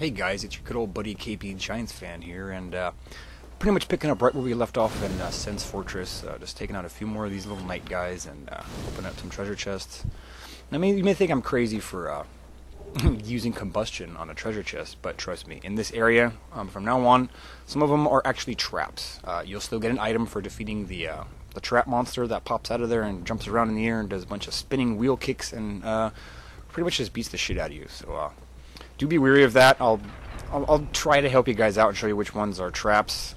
Hey guys, it's your good old buddy KP Giants fan here, and pretty much picking up right where we left off in Sen's Fortress, just taking out a few more of these little knight guys and opening up some treasure chests. Now, you may think I'm crazy for using combustion on a treasure chest, but trust me, in this area, from now on, some of them are actually traps. You'll still get an item for defeating the trap monster that pops out of there and jumps around in the air and does a bunch of spinning wheel kicks and pretty much just beats the shit out of you. So do be wary of that. I'll try to help you guys out and show you which ones are traps,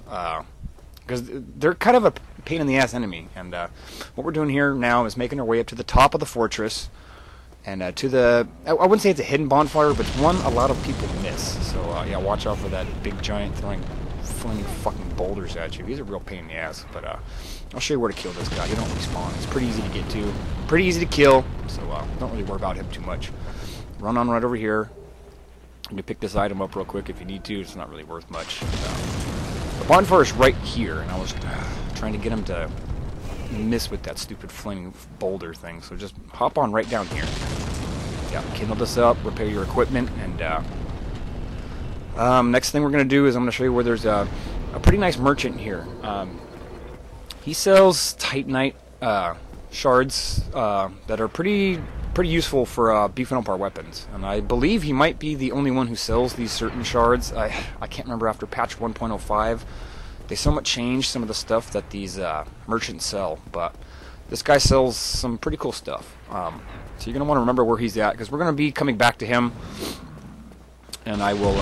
because they're kind of a pain in the ass enemy. And what we're doing here now is making our way up to the top of the fortress, and to the, I wouldn't say it's a hidden bonfire, but it's one a lot of people miss. So yeah, watch out for that big giant throwing fucking boulders at you. He's a real pain in the ass, but I'll show you where to kill this guy. He don't respawn. It's pretty easy to get to, pretty easy to kill, so don't really worry about him too much. Run on right over here. You pick this item up real quick if you need to. It's not really worth much. The bonfire is right here, and I was trying to get him to miss with that stupid flaming boulder thing. So just hop on right down here. Yeah, kindle this up, repair your equipment, and next thing we're going to do is I'm going to show you where there's a pretty nice merchant here. He sells Titanite shards that are pretty useful for beefing up our weapons, and I believe he might be the only one who sells these certain shards. I can't remember, after patch 1.05 they somewhat changed some of the stuff that these merchants sell, but this guy sells some pretty cool stuff. So you're going to want to remember where he's at, because we're going to be coming back to him, and I will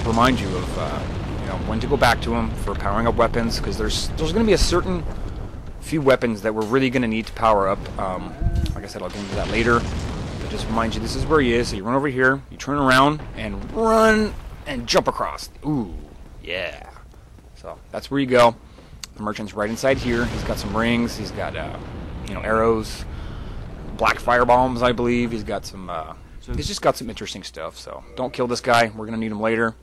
remind you of when to go back to him for powering up weapons, because there's going to be a certain few weapons that we're really going to need to power up. Like I said, I'll get into that later. But just remind you, this is where he is. So you run over here, you turn around, and run and jump across. Ooh, yeah. So that's where you go. The merchant's right inside here. He's got some rings. He's got arrows, black fire bombs, I believe. He's got some. He's just got some interesting stuff. So don't kill this guy. We're gonna need him later.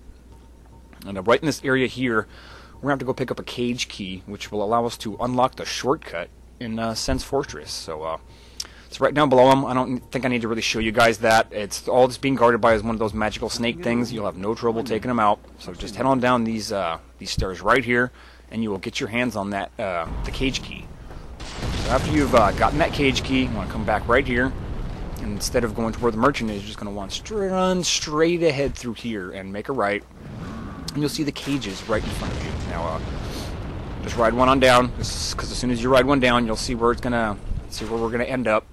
And right in this area here, we're gonna have to go pick up a cage key, which will allow us to unlock the shortcut in Sen's Fortress. So it's right down below him. I don't think I need to really show you guys that. It's all just being guarded by one of those magical snake things. You'll have no trouble taking them out. So just head on down these stairs right here, and you will get your hands on that the cage key. So after you've gotten that cage key, you want to come back right here, and instead of going to where the merchant is, you're just going to want to run straight ahead through here and make a right, and you'll see the cages right in front of you. Now just ride one on down, because as soon as you ride one down, you'll see where we're gonna end up.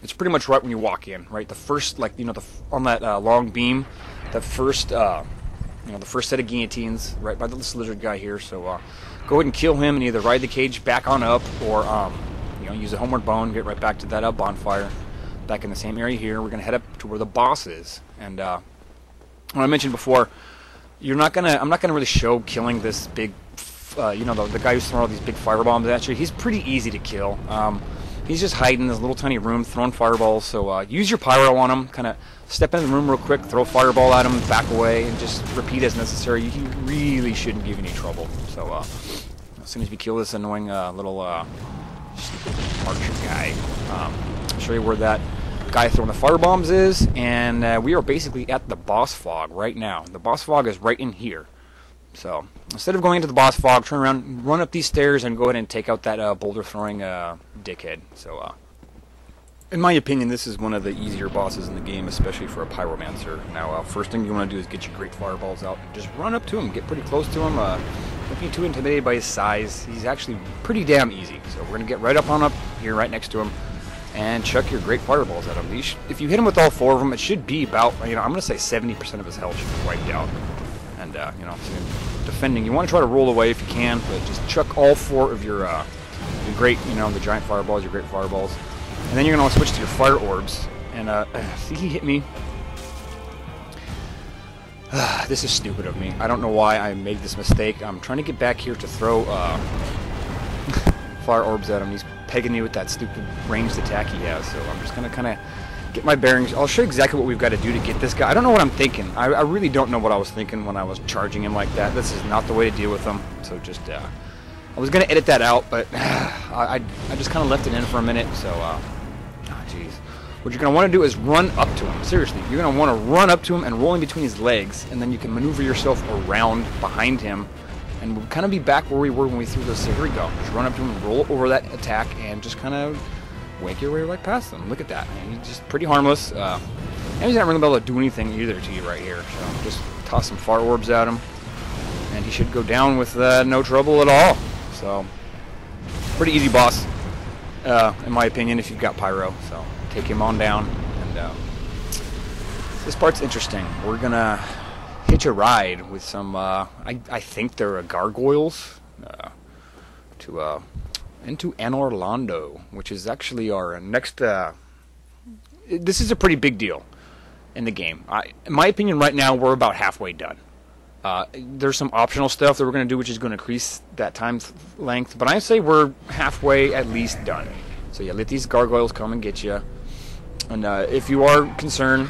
It's pretty much right when you walk in, right? The first, on that long beam, the first set of guillotines, right by this lizard guy here. So go ahead and kill him, and either ride the cage back on up, or use a homeward bone, get right back to that bonfire, back in the same area here. We're gonna head up to where the boss is, and what I mentioned before, I'm not gonna really show killing this big, the guy who's throwing all these big firebombs at you. He's pretty easy to kill. He's just hiding in this little tiny room throwing fireballs, so use your pyro on him, kind of step in the room real quick, throw a fireball at him, back away, and just repeat as necessary. He really shouldn't give you any trouble. So as soon as we kill this annoying little stupid archer guy, I'll show you where that guy throwing the firebombs is, and we are basically at the boss fog right now. The boss fog is right in here. So instead of going into the boss fog, turn around, run up these stairs, and go ahead and take out that boulder throwing dickhead. So in my opinion, this is one of the easier bosses in the game, especially for a pyromancer. Now first thing you want to do is get your great fireballs out and just run up to him, get pretty close to him. Don't be too intimidated by his size. He's actually pretty damn easy. So we're gonna get right up here, right next to him, and chuck your great fireballs at him. If you hit him with all four of them, it should be about, I'm gonna say 70% of his health should be wiped out. And defending, you want to try to roll away if you can, but just chuck all four of your great, the giant fireballs, your great fireballs, and then you're gonna want to switch to your fire orbs. And see, he hit me. This is stupid of me. I don't know why I made this mistake. I'm trying to get back here to throw fire orbs at him. He's pegging me with that stupid ranged attack he has. So I'm just gonna kind of get my bearings. I'll show you exactly what we've got to do to get this guy. I don't know what I'm thinking. I really don't know what I was thinking when I was charging him like that. This is not the way to deal with him. So just, I was going to edit that out, but I just kind of left it in for a minute. So, jeez. what you're going to want to do is run up to him. Seriously, you're going to want to run up to him and roll in between his legs, and then you can maneuver yourself around behind him, and we'll kind of be back where we were when we threw those. So here we go. Just run up to him and roll over that attack, and just kind of wake your way right past him. Look at that. He's just pretty harmless. And he's not really able to do anything either to you right here. So just toss some fire orbs at him, and he should go down with no trouble at all. So pretty easy boss, in my opinion, if you've got pyro. So take him on down, and this part's interesting. We're gonna hitch a ride with some I think they're gargoyles into Anor Londo, which is actually our next this is a pretty big deal in the game. In my opinion, right now we're about halfway done. There's some optional stuff that we're going to do, which is going to increase that time length, but I say we're halfway at least done. So yeah, let these gargoyles come and get you. And if you are concerned,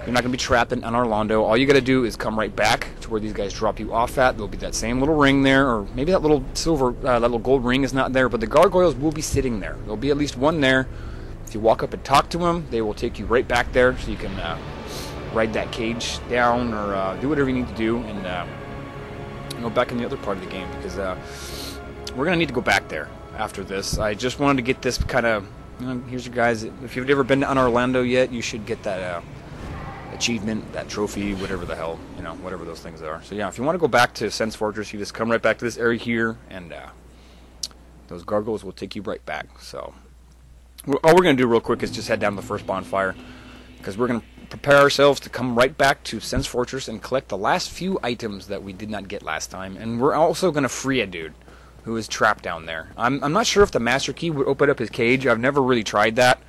you're not going to be trapped in Anor Londo. All you got to do is come right back to where these guys drop you off at. There'll be that same little ring there, or maybe that little silver, that little gold ring is not there, but the gargoyles will be sitting there. There'll be at least one there. If you walk up and talk to them, they will take you right back there, so you can ride that cage down, or do whatever you need to do, and go back in the other part of the game, because we're going to need to go back there after this. I just wanted to get this kind of, here's your guys. If you've never been to Anor Londo yet, you should get that achievement, that trophy, whatever the hell, whatever those things are. So yeah, if you want to go back to Sense Fortress, you just come right back to this area here, and those gargoyles will take you right back. So all we're going to do real quick is just head down to the first bonfire, because we're going to prepare ourselves to come right back to Sense Fortress and collect the last few items that we did not get last time. And we're also going to free a dude who is trapped down there. I'm not sure if the Master Key would open up his cage. I've never really tried that.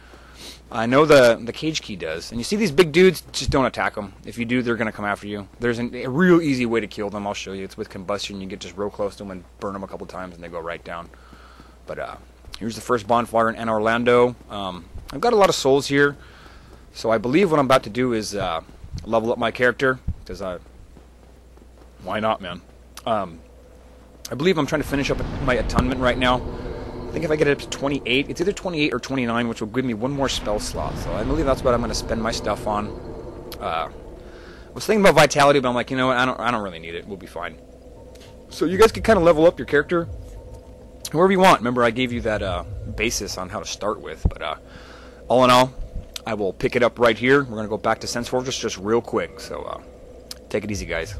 I know the cage key does. And you see these big dudes, just don't attack them. If you do, they're going to come after you. There's a real easy way to kill them. I'll show you. It's with combustion. You get just real close to them and burn them a couple times, and they go right down. But here's the first bonfire in Anor Londo. I've got a lot of souls here, so I believe what I'm about to do is level up my character, because why not, man? I believe I'm trying to finish up my atonement right now. I think if I get it up to 28, it's either 28 or 29, which will give me one more spell slot. So I believe that's what I'm going to spend my stuff on. I was thinking about vitality, but I'm like, you know what? I don't really need it. We'll be fine. So you guys can kind of level up your character however you want. Remember, I gave you that basis on how to start with. But all in all, I will pick it up right here. We're going to go back to Sense Fortress just real quick. So take it easy, guys.